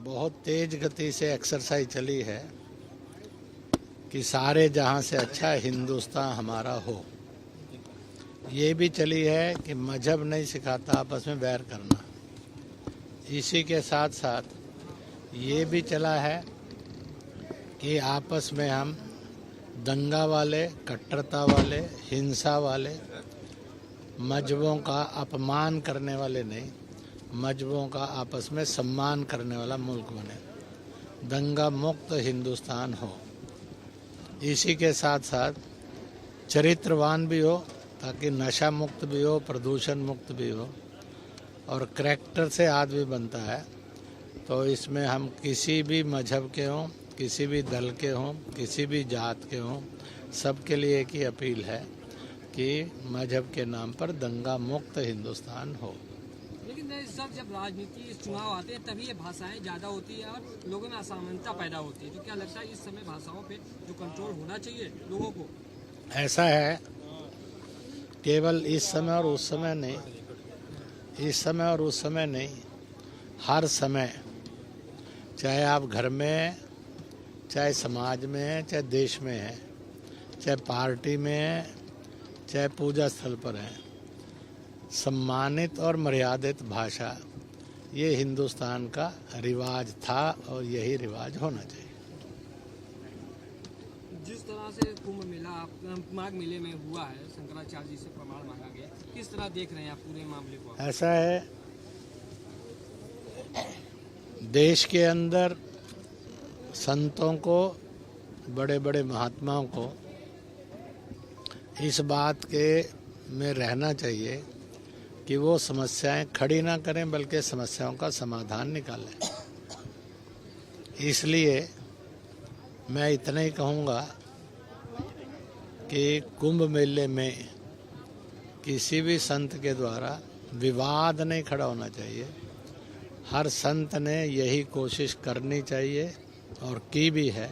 बहुत तेज गति से एक्सरसाइज चली है कि सारे जहां से अच्छा हिंदुस्तान हमारा हो। ये भी चली है कि मजहब नहीं सिखाता आपस में वैर करना। इसी के साथ साथ ये भी चला है कि आपस में हम दंगा वाले, कट्टरता वाले, हिंसा वाले, मजहबों का अपमान करने वाले नहीं, मजहबों का आपस में सम्मान करने वाला मुल्क बने, दंगा मुक्त हिंदुस्तान हो। इसी के साथ साथ चरित्रवान भी हो ताकि नशा मुक्त भी हो, प्रदूषण मुक्त भी हो, और करैक्टर से आदमी बनता है। तो इसमें हम किसी भी मजहब के हों, किसी भी दल के हों, किसी भी जात के हों, सबके लिए एक ही अपील है कि मजहब के नाम पर दंगा मुक्त हिंदुस्तान हो। लेकिन सब जब राजनीति चुनाव आते हैं तभी ये भाषाएं ज़्यादा होती है और लोगों में असमानता पैदा होती है। तो क्या लगता है इस समय भाषाओं पे जो कंट्रोल होना चाहिए लोगों को? ऐसा है, केवल इस समय और उस समय नहीं, इस समय और उस समय नहीं, हर समय, चाहे आप घर में, चाहे समाज में, चाहे देश में है, चाहे पार्टी में है, चाहे पूजा स्थल पर है, सम्मानित और मर्यादित भाषा ये हिंदुस्तान का रिवाज था और यही रिवाज होना चाहिए। जिस तरह से कुंभ मेला माघ मेले में हुआ है, शंकराचार्य जी से प्रमाण मांगा गया, किस तरह देख रहे हैं आप पूरे मामले को? ऐसा है, देश के अंदर संतों को, बड़े बड़े महात्माओं को इस बात के में रहना चाहिए कि वो समस्याएं खड़ी ना करें बल्कि समस्याओं का समाधान निकालें। इसलिए मैं इतना ही कहूँगा कि कुंभ मेले में किसी भी संत के द्वारा विवाद नहीं खड़ा होना चाहिए। हर संत ने यही कोशिश करनी चाहिए और की भी है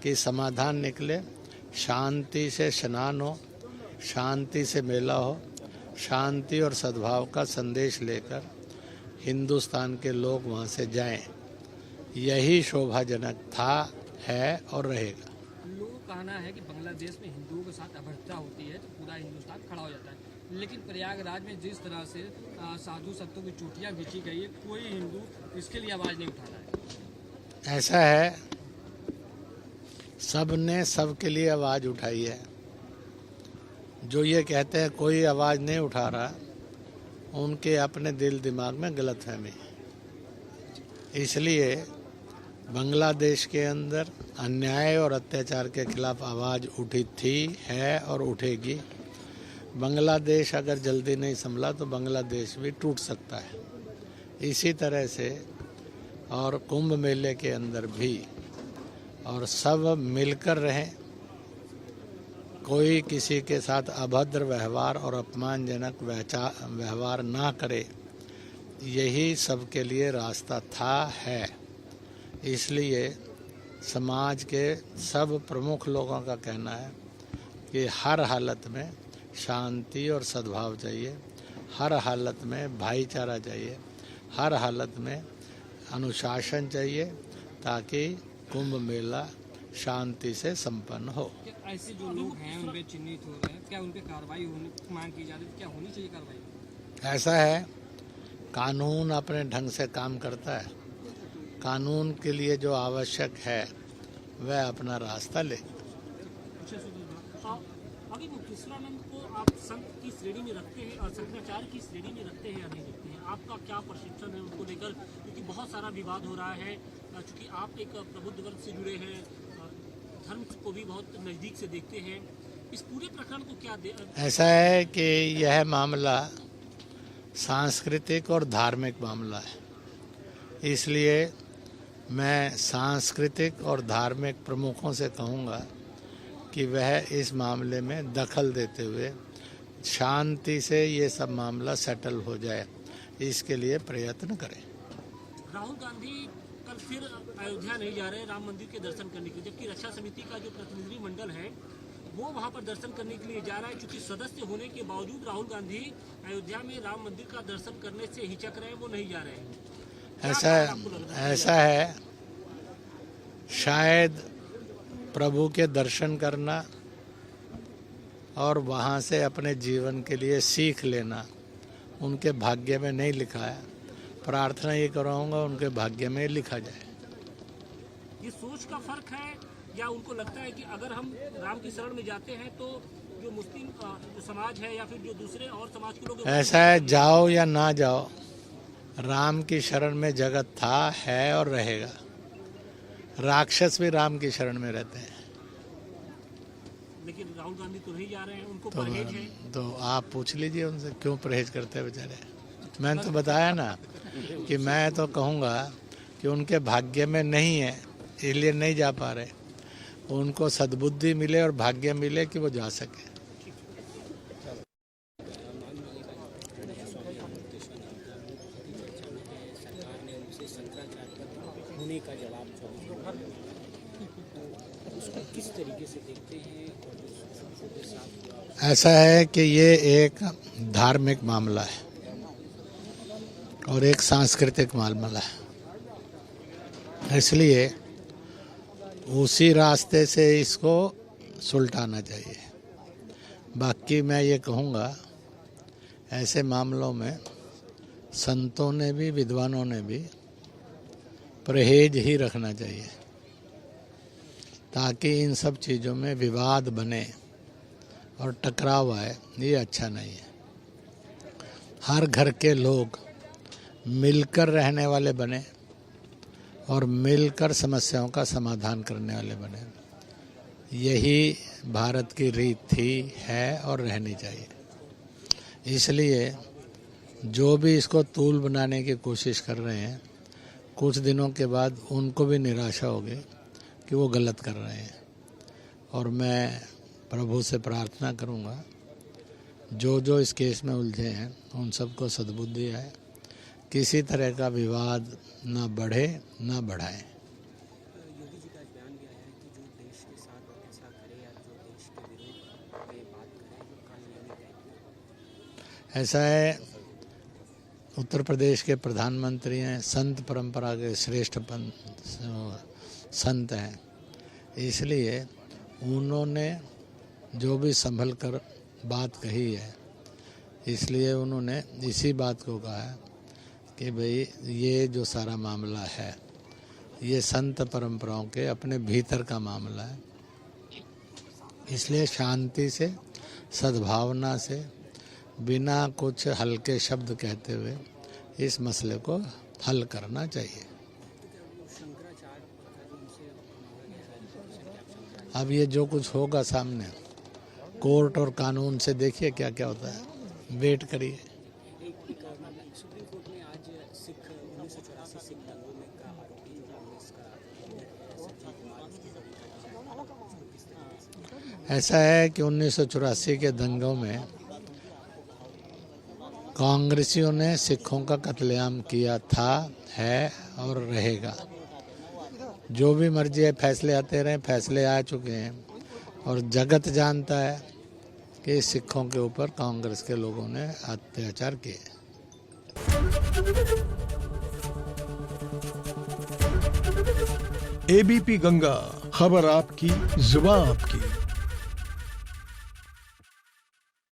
कि समाधान निकले, शांति से स्नान हो, शांति से मेला हो, शांति और सद्भाव का संदेश लेकर हिंदुस्तान के लोग वहाँ से जाएं। यही शोभाजनक था, है और रहेगा। लोगों का कहना है कि बांग्लादेश में हिंदुओं के साथ अभद्रता होती है तो पूरा हिंदुस्तान खड़ा हो जाता है, लेकिन प्रयागराज में जिस तरह से साधु संतों की चोटियाँ खींची गई है, कोई हिंदू इसके लिए आवाज़ नहीं उठा रहा है। ऐसा है, सब ने सबके लिए आवाज़ उठाई है। जो ये कहते हैं कोई आवाज़ नहीं उठा रहा, उनके अपने दिल दिमाग में गलतफहमी है। इसलिए बांग्लादेश के अंदर अन्याय और अत्याचार के खिलाफ आवाज़ उठी थी, है और उठेगी। बांग्लादेश अगर जल्दी नहीं संभला तो बांग्लादेश भी टूट सकता है। इसी तरह से और कुंभ मेले के अंदर भी, और सब मिलकर रहें, कोई किसी के साथ अभद्र व्यवहार और अपमानजनक व्यवहार ना करे, यही सबके लिए रास्ता था, है। इसलिए समाज के सब प्रमुख लोगों का कहना है कि हर हालत में शांति और सद्भाव चाहिए, हर हालत में भाईचारा चाहिए, हर हालत में अनुशासन चाहिए ताकि कुंभ मेला शांति से संपन्न हो। ऐसे जो लोग हैं उन पे चिन्हित हो रहे हैं, क्या उन पे कार्रवाई होने मांग की जा रही है? क्या होनी चाहिए कार्रवाई? ऐसा है, कानून अपने ढंग से काम करता है। कानून के लिए जो आवश्यक है वह अपना रास्ता ले। अभी मुक्तेश्वरानंद को आप संत की श्रेणी में रखते हैं और शंकराचार्य की श्रेणी में रखते हैं या नहीं रखते हैं? आपका क्या प्रशिक्षण है उनको लेकर, क्योंकि बहुत सारा विवाद हो रहा है, क्योंकि आप एक प्रबुद्ध वर्ग से जुड़े हैं, धर्म को भी बहुत नज़दीक से देखते हैं, इस पूरे प्रकरण को क्या ऐसा है कि यह मामला सांस्कृतिक और धार्मिक मामला है। इसलिए मैं सांस्कृतिक और धार्मिक प्रमुखों से कहूँगा कि वह इस मामले में दखल देते हुए शांति से ये सब मामला सेटल हो जाए, इसके लिए प्रयत्न करें। राहुल गांधी कल फिर अयोध्या नहीं जा रहे राम मंदिर के दर्शन करने के लिए, जबकि रक्षा समिति का जो प्रतिनिधि मंडल है वो वहां पर दर्शन करने के लिए जा रहा है। क्योंकि सदस्य होने के बावजूद राहुल गांधी अयोध्या में राम मंदिर का दर्शन करने से हिचक रहे हैं, वो नहीं जा रहे हैं। ऐसा है, शायद प्रभु के दर्शन करना और वहाँ से अपने जीवन के लिए सीख लेना उनके भाग्य में नहीं लिखा है। प्रार्थना ये कराऊंगा उनके भाग्य में लिखा जाए। ये सोच का फर्क है या उनको लगता है कि अगर हम राम की शरण में जाते हैं तो जो मुस्लिम जो समाज है या फिर जो दूसरे और समाज के लोग, ऐसा है, जाओ या ना जाओ, राम की शरण में जगत था, है और रहेगा। राक्षस भी राम की शरण में रहते हैं। लेकिन राहुल गांधी तो नहीं जा रहे हैं, उनको परहेज है। तो आप पूछ लीजिए उनसे क्यों परहेज करते हैं बेचारे। मैंने तो बताया ना कि मैं तो कहूँगा कि उनके भाग्य में नहीं है, इसलिए नहीं जा पा रहे। उनको सद्बुद्धि मिले और भाग्य मिले कि वो जा सके। होने का जवाब उसको किस तरीके से देखते हैं? ऐसा है कि ये एक धार्मिक मामला है और एक सांस्कृतिक मामला है, इसलिए उसी रास्ते से इसको सुलटाना चाहिए। बाकी मैं ये कहूँगा, ऐसे मामलों में संतों ने भी, विद्वानों ने भी परहेज ही रखना चाहिए, ताकि इन सब चीज़ों में विवाद बने और टकराव आए। ये अच्छा नहीं है। हर घर के लोग मिलकर रहने वाले बने और मिलकर समस्याओं का समाधान करने वाले बने। यही भारत की रीत थी, है और रहनी चाहिए। इसलिए जो भी इसको तूल बनाने की कोशिश कर रहे हैं, कुछ दिनों के बाद उनको भी निराशा होगी कि वो गलत कर रहे हैं। और मैं प्रभु से प्रार्थना करूंगा, जो इस केस में उलझे हैं उन सबको सद्बुद्धि आए, किसी तरह का विवाद ना बढ़े ना बढ़ाए। योगी जी का बयान गया है कि जो देश के साथ ऐसा करे या जो देश के विरोध में बात करे वो कानूनी है। ऐसा है, उत्तर प्रदेश के प्रधानमंत्री हैं, संत परंपरा के श्रेष्ठ संत हैं, इसलिए उन्होंने जो भी संभल कर बात कही है, इसलिए उन्होंने इसी बात को कहा है कि भाई ये जो सारा मामला है ये संत परंपराओं के अपने भीतर का मामला है, इसलिए शांति से, सद्भावना से, बिना कुछ हल्के शब्द कहते हुए इस मसले को हल करना चाहिए। अब ये जो कुछ होगा सामने, कोर्ट और कानून से देखिए क्या क्या होता है, वेट करिए। सुप्रीम कोर्ट ने आज 1984 सिख दंगों में का आरोपी कांग्रेस का ऐसा है कि 1984 के दंगों में कांग्रेसियों ने सिखों का कत्लेआम किया था, है और रहेगा। जो भी मर्जी है फैसले आते रहे, फैसले आ चुके हैं और जगत जानता है कि सिखों के ऊपर कांग्रेस के लोगों ने अत्याचार किए। एबीपी गंगा, खबर आपकी, जुबान आपकी।